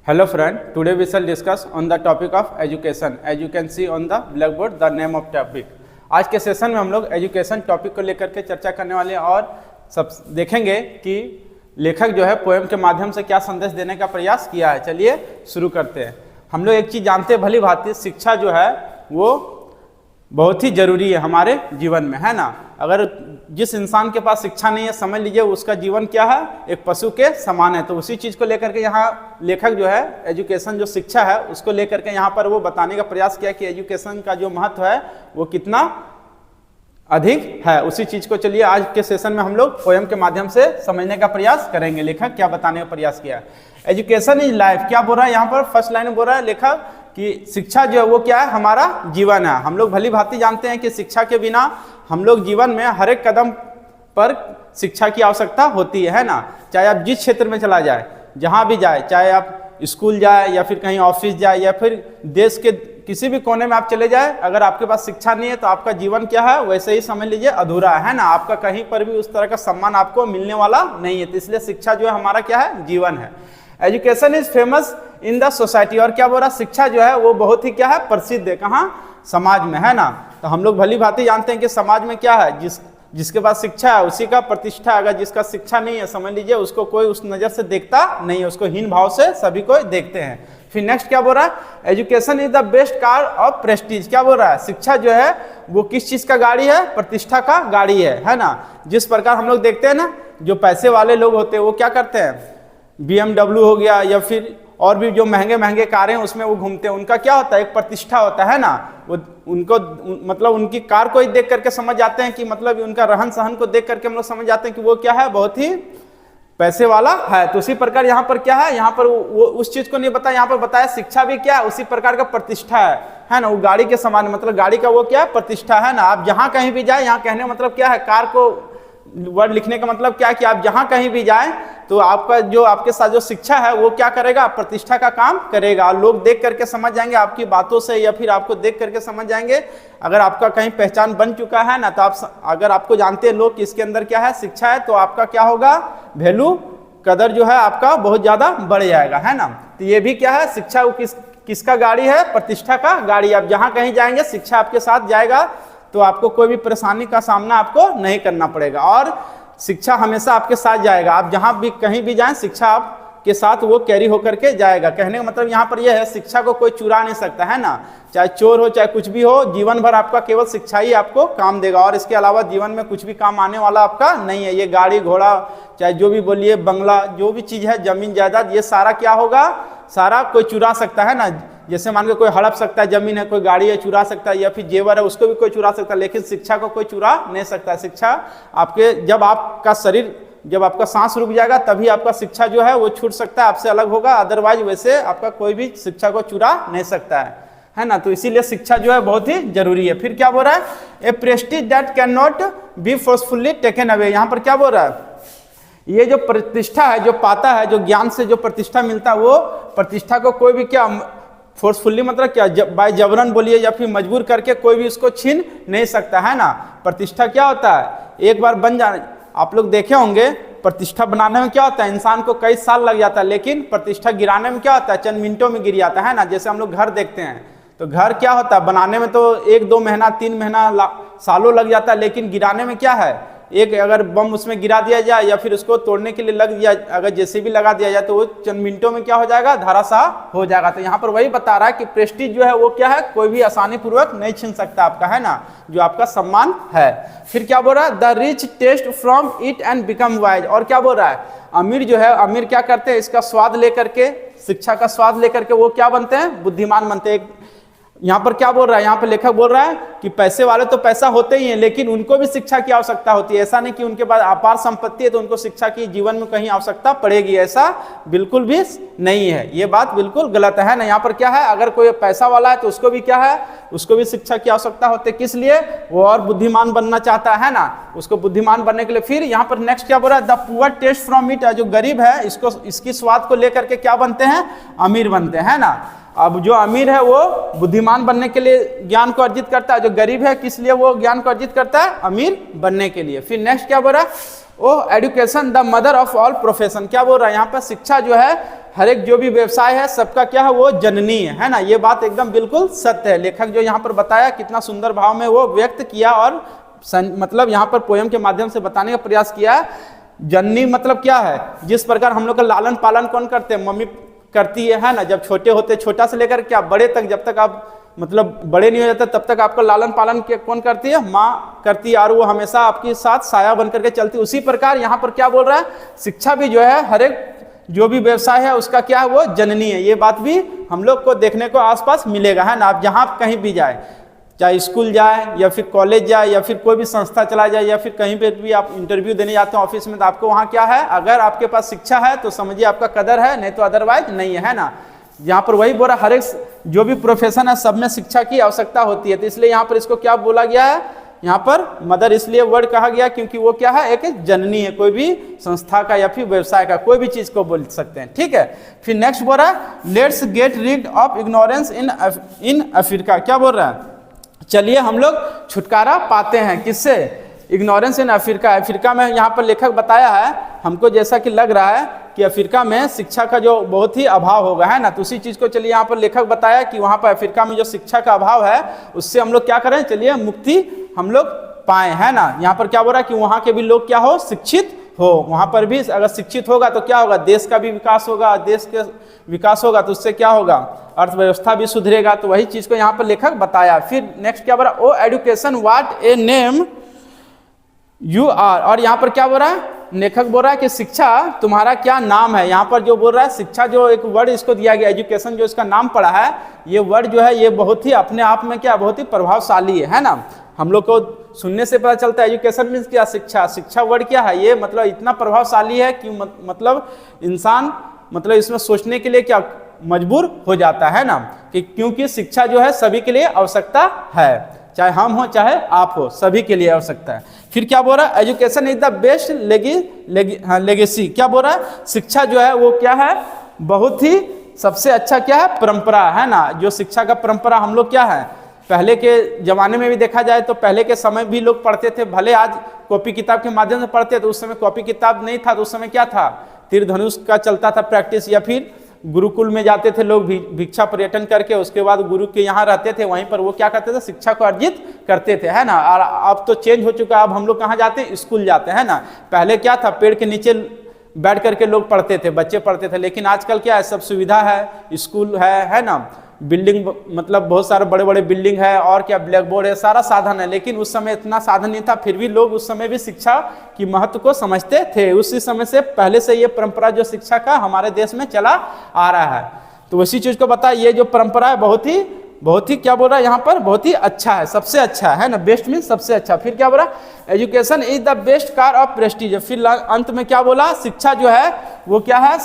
Hello friend, today we shall discuss on the topic of education. As you can see on the blackboard, the name of topic. आज के session में हम लोग education topic को लेकर के चर्चा करने वाले हैं और सब देखेंगे कि लेखक जो है पोएम के माध्यम से क्या संदेश देने का प्रयास किया है। चलिए शुरू करते हैं। हम लोग एक चीज़ जानते हैं भली भांति, शिक्षा जो है वो बहुत ही जरूरी है हमारे जीवन में, है ना। अगर जिस इंसान के पास शिक्षा नहीं है, समझ लीजिए उसका जीवन क्या है, एक पशु के समान है। तो उसी चीज़ को लेकर के यहाँ लेखक जो है एजुकेशन जो शिक्षा है उसको लेकर के यहाँ पर वो बताने का प्रयास किया कि एजुकेशन का जो महत्व है वो कितना अधिक है। उसी चीज़ को चलिए आज के सेशन में हम लोग पोएम के माध्यम से समझने का प्रयास करेंगे। लेखक क्या बताने का प्रयास किया है। एजुकेशन इज लाइफ, क्या बोल रहा है यहाँ पर फर्स्ट लाइन में बोल रहा है लेखक कि शिक्षा जो है वो क्या है, हमारा जीवन है। हम लोग भली भांति जानते हैं कि शिक्षा के बिना हम लोग जीवन में हर एक कदम पर शिक्षा की आवश्यकता होती है ना। चाहे आप जिस क्षेत्र में चला जाए, जहाँ भी जाए, चाहे आप स्कूल जाए या फिर कहीं ऑफिस जाए या फिर देश के किसी भी कोने में आप चले जाए, अगर आपके पास शिक्षा नहीं है तो आपका जीवन क्या है, वैसे ही समझ लीजिए अधूरा है ना। आपका कहीं पर भी उस तरह का सम्मान आपको मिलने वाला नहीं है। तो इसलिए शिक्षा जो है हमारा क्या है, जीवन है। Education is famous in the society, और क्या बोल रहा, शिक्षा जो है वो बहुत ही क्या है, प्रसिद्ध है। कहाँ, समाज में, है ना। तो हम लोग भली भांति जानते हैं कि समाज में क्या है, जिसके पास शिक्षा है उसी का प्रतिष्ठा। अगर जिसका शिक्षा नहीं है, समझ लीजिए उसको कोई उस नज़र से देखता नहीं है, उसको हीन भाव से सभी को देखते हैं। फिर नेक्स्ट क्या बोल रहा है, education is the best car of Prestige. क्या बोल रहा है, शिक्षा जो है वो किस चीज़ का गाड़ी है, प्रतिष्ठा का गाड़ी है ना। जिस प्रकार हम लोग देखते हैं ना, जो पैसे वाले लोग होते हैं वो क्या करते हैं, BMW हो गया या फिर और भी जो महंगे महंगे कारें हैं उसमें वो घूमते हैं। उनका क्या होता है, एक प्रतिष्ठा होता है ना। वो उनको मतलब उनकी कार को ही देख करके समझ जाते हैं कि मतलब उनका रहन सहन को देख करके हम लोग समझ जाते हैं कि वो क्या है, बहुत ही पैसे वाला है। तो उसी प्रकार यहाँ पर क्या है, यहाँ पर वो उस चीज को नहीं बताया, यहाँ पर बताया शिक्षा भी क्या है, उसी प्रकार का प्रतिष्ठा है ना। वो गाड़ी के समान, मतलब गाड़ी का वो क्या है, प्रतिष्ठा है ना। आप जहाँ कहीं भी जाए, यहाँ कहने का मतलब क्या है, कार को वर्ड लिखने का मतलब क्या है कि आप जहां कहीं भी जाएं तो आपका जो आपके साथ जो शिक्षा है वो क्या करेगा, प्रतिष्ठा का काम करेगा। लोग देख करके समझ जाएंगे आपकी बातों से, या फिर आपको देख करके समझ जाएंगे। अगर आपका कहीं पहचान बन चुका है ना, तो आप अगर आपको जानते हैं लोग कि इसके अंदर क्या है, शिक्षा है, तो आपका क्या होगा, वैल्यू, कदर जो है आपका बहुत ज्यादा बढ़ जाएगा, है ना। तो ये भी क्या है, शिक्षा किसका गाड़ी है, प्रतिष्ठा का गाड़ी। आप जहाँ कहीं जाएंगे शिक्षा आपके साथ जाएगा तो आपको कोई भी परेशानी का सामना आपको नहीं करना पड़ेगा, और शिक्षा हमेशा आपके साथ जाएगा। आप जहां भी कहीं भी जाएं, शिक्षा आपके साथ वो कैरी होकर के जाएगा। कहने का मतलब यहाँ पर यह है, शिक्षा को कोई चुरा नहीं सकता, है ना। चाहे चोर हो, चाहे कुछ भी हो, जीवन भर आपका केवल शिक्षा ही आपको काम देगा, और इसके अलावा जीवन में कुछ भी काम आने वाला आपका नहीं है। ये गाड़ी घोड़ा, चाहे जो भी बोलिए, बंगला, जो भी चीज़ है, जमीन जायदाद, ये सारा क्या होगा, सारा कोई चुरा सकता है ना। जैसे मान के कोई हड़प सकता है, जमीन है, कोई गाड़ी है, चुरा सकता है, या फिर जेवर है उसको भी कोई चुरा सकता है, लेकिन शिक्षा को कोई चुरा नहीं सकता। शिक्षा आपके, जब आपका शरीर, जब आपका सांस रुक जाएगा तभी आपका शिक्षा जो है वो छूट सकता है, आपसे अलग होगा। अदरवाइज वैसे आपका कोई भी शिक्षा को चुरा नहीं सकता है ना। तो इसीलिए शिक्षा जो है बहुत ही जरूरी है। फिर क्या बोल रहा है, a prestige that can not be forcefully taken away. यहाँ पर क्या बोल रहा है, ये जो प्रतिष्ठा है, जो पाता है, जो ज्ञान से जो प्रतिष्ठा मिलता है, वो प्रतिष्ठा को कोई भी क्या फोर्सफुली मतलब क्या, बाय जबरन बोलिए या फिर मजबूर करके कोई भी उसको छीन नहीं सकता, है ना। प्रतिष्ठा क्या होता है, एक बार बन जाने, आप लोग देखे होंगे प्रतिष्ठा बनाने में क्या होता है, इंसान को कई साल लग जाता है, लेकिन प्रतिष्ठा गिराने में क्या होता है, चंद मिनटों में गिर जाता है ना। जैसे हम लोग घर देखते हैं तो घर क्या होता है, बनाने में तो 1-2 महीना 3 महीना सालों लग जाता है, लेकिन गिराने में क्या है, एक अगर बम उसमें गिरा दिया जाए या फिर उसको तोड़ने के लिए लग दिया, अगर जेसीबी लगा दिया जाए तो वो चंद मिनटों में क्या हो जाएगा, धराशाह हो जाएगा। तो यहाँ पर वही बता रहा है कि प्रेस्टीज जो है वो क्या है, कोई भी आसानी पूर्वक नहीं छीन सकता आपका, है ना, जो आपका सम्मान है। फिर क्या बोल रहा है, the rich taste from it and become wise. और क्या बोल रहा है, अमीर जो है, अमीर क्या करते हैं, इसका स्वाद लेकर के, शिक्षा का स्वाद लेकर के वो क्या बनते हैं, बुद्धिमान बनते हैं। यहाँ पर क्या बोल रहा है, यहाँ पर लेखक बोल रहा है कि पैसे वाले तो पैसा होते ही हैं, लेकिन उनको भी शिक्षा की आवश्यकता होती है। ऐसा नहीं कि उनके पास अपार संपत्ति है तो उनको शिक्षा की जीवन में कहीं आवश्यकता पड़ेगी, ऐसा बिल्कुल भी नहीं है। ये बात बिल्कुल गलत है ना। यहाँ पर क्या है, अगर कोई पैसा वाला है तो उसको भी क्या है, उसको भी शिक्षा की आवश्यकता होती है। किस लिए, वो और बुद्धिमान बनना चाहता है ना, उसको बुद्धिमान बनने के लिए। फिर यहाँ पर नेक्स्ट क्या बोल रहा है, the poor taste from it, जो गरीब है इसको, इसकी स्वाद को लेकर के क्या बनते हैं, अमीर बनते हैं ना। अब जो अमीर है वो बुद्धिमान बनने के लिए ज्ञान को अर्जित करता है, जो गरीब है किस लिए वो ज्ञान को अर्जित करता है, अमीर बनने के लिए। फिर नेक्स्ट क्या बोल रहा है, O education the mother of all profession. क्या बोल रहा है यहाँ पर, शिक्षा जो है हर एक जो भी व्यवसाय है सबका क्या है, वो जननी है ना। ये बात एकदम बिल्कुल सत्य है। लेखक जो यहाँ पर बताया कितना सुंदर भाव में वो व्यक्त किया और मतलब यहाँ पर पोयम के माध्यम से बताने का प्रयास किया। जननी मतलब क्या है, जिस प्रकार हम लोग का लालन पालन कौन करते हैं, मम्मी करती है ना। जब छोटे होते, छोटा से लेकर क्या बड़े तक, जब तक आप मतलब बड़े नहीं हो जाते तब तक आपका लालन पालन कौन करती है, माँ करती है, और वो हमेशा आपके साथ साया बन करके चलती है। उसी प्रकार यहाँ पर क्या बोल रहा है, शिक्षा भी जो है हर एक जो भी व्यवसाय है उसका क्या है, वो जननी है। ये बात भी हम लोग को देखने को आसपास मिलेगा, है ना। आप जहाँ कहीं भी जाए, चाहे स्कूल जाए या फिर कॉलेज जाए या फिर कोई भी संस्था चला जाए या फिर कहीं पे भी आप इंटरव्यू देने जाते हैं ऑफिस में, तो आपको वहाँ क्या है, अगर आपके पास शिक्षा है तो समझिए आपका कदर है, नहीं तो अदरवाइज नहीं है ना। यहाँ पर वही बोला, हर एक जो भी प्रोफेशन है सब में शिक्षा की आवश्यकता होती है। तो इसलिए यहाँ पर इसको क्या बोला गया है, यहाँ पर मदर इसलिए वर्ड कहा गया क्योंकि वो क्या है, एक जननी है, कोई भी संस्था का या फिर व्यवसाय का, कोई भी चीज को बोल सकते हैं। ठीक है, फिर नेक्स्ट बोल रहा है let's get rid of ignorance in Africa. क्या बोल रहा है, चलिए हम लोग छुटकारा पाते हैं, किससे, इग्नोरेंस इन अफ्रीका। अफ्रीका में यहाँ पर लेखक बताया है, हमको जैसा कि लग रहा है कि अफ्रीका में शिक्षा का जो बहुत ही अभाव होगा, है ना। तो उसी चीज को चलिए यहाँ पर लेखक बताया कि वहाँ पर अफ्रीका में जो शिक्षा का अभाव है उससे हम लोग क्या करें, चलिए मुक्ति हम लोग पाए, है ना। यहाँ पर क्या बोल रहा है कि वहाँ के भी लोग क्या हो, शिक्षित हो। वहाँ पर भी अगर शिक्षित होगा तो क्या होगा, देश का भी विकास होगा, देश के विकास होगा तो उससे क्या होगा, अर्थव्यवस्था भी सुधरेगा। तो वही चीज को यहाँ पर लेखक बताया। फिर नेक्स्ट क्या बोल रहा है, O education what a name you are. और यहाँ पर क्या बोल रहा है, लेखक बोल रहा है कि शिक्षा तुम्हारा क्या नाम है। यहाँ पर जो बोल रहा है शिक्षा, जो एक वर्ड इसको दिया गया, एजुकेशन जो इसका नाम पड़ा है, ये वर्ड जो है ये बहुत ही अपने आप में क्या, बहुत ही प्रभावशाली है ना। हम लोग को सुनने से पता चलता है एजुकेशन मीन्स क्या, शिक्षा। शिक्षा वर्ड क्या है, ये मतलब इतना प्रभावशाली है कि मतलब इंसान मतलब इसमें सोचने के लिए क्या मजबूर हो जाता है ना, कि क्योंकि शिक्षा जो है सभी के लिए आवश्यकता है, चाहे हम हो चाहे आप हो, सभी के लिए आवश्यकता है। फिर क्या बोल रहा है, education is the best legacy. क्या बोल रहा है, शिक्षा जो है वो क्या है, बहुत ही सबसे अच्छा क्या है, परंपरा है ना। जो शिक्षा का परंपरा हम लोग क्या है, पहले के जमाने में भी देखा जाए तो पहले के समय भी लोग पढ़ते थे, भले आज कॉपी किताब के माध्यम से पढ़ते, तो उस समय कॉपी किताब नहीं था। तो उस समय क्या था, तीर धनुष का चलता था प्रैक्टिस, या फिर गुरुकुल में जाते थे लोग भिक्षा पर्यटन करके, उसके बाद गुरु के यहाँ रहते थे, वहीं पर वो क्या करते थे, शिक्षा को अर्जित करते थे, है ना। और अब तो चेंज हो चुका है, अब हम लोग कहाँ जाते हैं, स्कूल जाते हैं ना। पहले क्या था, पेड़ के नीचे बैठ करके लोग पढ़ते थे, बच्चे पढ़ते थे। लेकिन आजकल क्या है, सब सुविधा है, स्कूल है ना, बिल्डिंग मतलब बहुत सारे बड़े बड़े बिल्डिंग है, और क्या ब्लैक बोर्ड है, सारा साधन है। लेकिन उस समय इतना साधन नहीं था, फिर भी लोग उस समय भी शिक्षा की महत्व को समझते थे। उसी समय से पहले से ये परंपरा जो शिक्षा का हमारे देश में चला आ रहा है। तो उसी चीज को बता, ये जो परंपरा है बहुत ही क्या बोल रहा है यहाँ पर, बहुत ही अच्छा है, सबसे अच्छा है ना। बेस्ट मीन सबसे अच्छा। फिर क्या बोला, education is the best car of Prestige. फिर अंत में क्या बोला, शिक्षा जो है वो क्या है,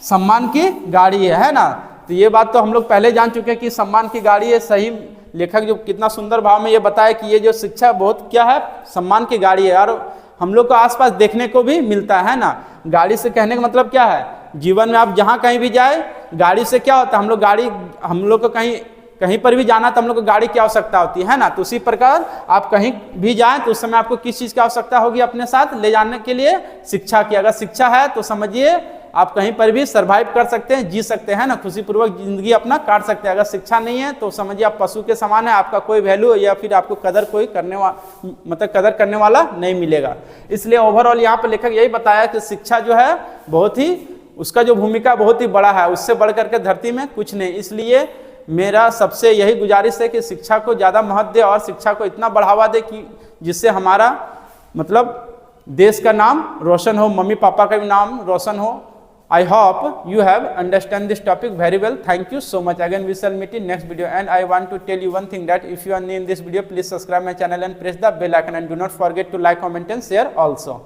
सम्मान की गाड़ी है ना। तो ये बात तो हम लोग पहले जान चुके हैं कि सम्मान की गाड़ी है। सही लेखक जो कितना सुंदर भाव में ये बताया कि ये जो शिक्षा बहुत क्या है, सम्मान की गाड़ी है। और हम लोग को आसपास देखने को भी मिलता है ना। गाड़ी से कहने का मतलब क्या है, जीवन में आप जहाँ कहीं भी जाए, गाड़ी से क्या होता है, हम लोग को कहीं पर भी जाना तो हम लोग को गाड़ी की आवश्यकता होती है ना। तो उसी प्रकार आप कहीं भी जाएं तो उस समय आपको किस चीज़ की आवश्यकता होगी, अपने साथ ले जाने के लिए शिक्षा की। अगर शिक्षा है तो समझिए आप कहीं पर भी सरवाइव कर सकते हैं, जी सकते हैं ना, खुशीपूर्वक जिंदगी अपना काट सकते हैं। अगर शिक्षा नहीं है तो समझिए आप पशु के समान है, आपका कोई वैल्यू या फिर आपको कदर करने वाला नहीं मिलेगा। इसलिए ओवरऑल यहाँ पर लेखक यही बताया कि शिक्षा जो है बहुत ही, उसका जो भूमिका बहुत ही बड़ा है, उससे बढ़ करके धरती में कुछ नहीं। इसलिए मेरा सबसे यही गुजारिश है कि शिक्षा को ज़्यादा महत्व दे और शिक्षा को इतना बढ़ावा दे कि जिससे हमारा मतलब देश का नाम रोशन हो, मम्मी पापा का भी नाम रोशन हो। I hope you have understand this topic very well. Thank you so much. Again, we shall meet in next video. And I want to tell you one thing, that if you are new in this video, please subscribe my channel and press the bell icon, and do not forget to like, comment and share also.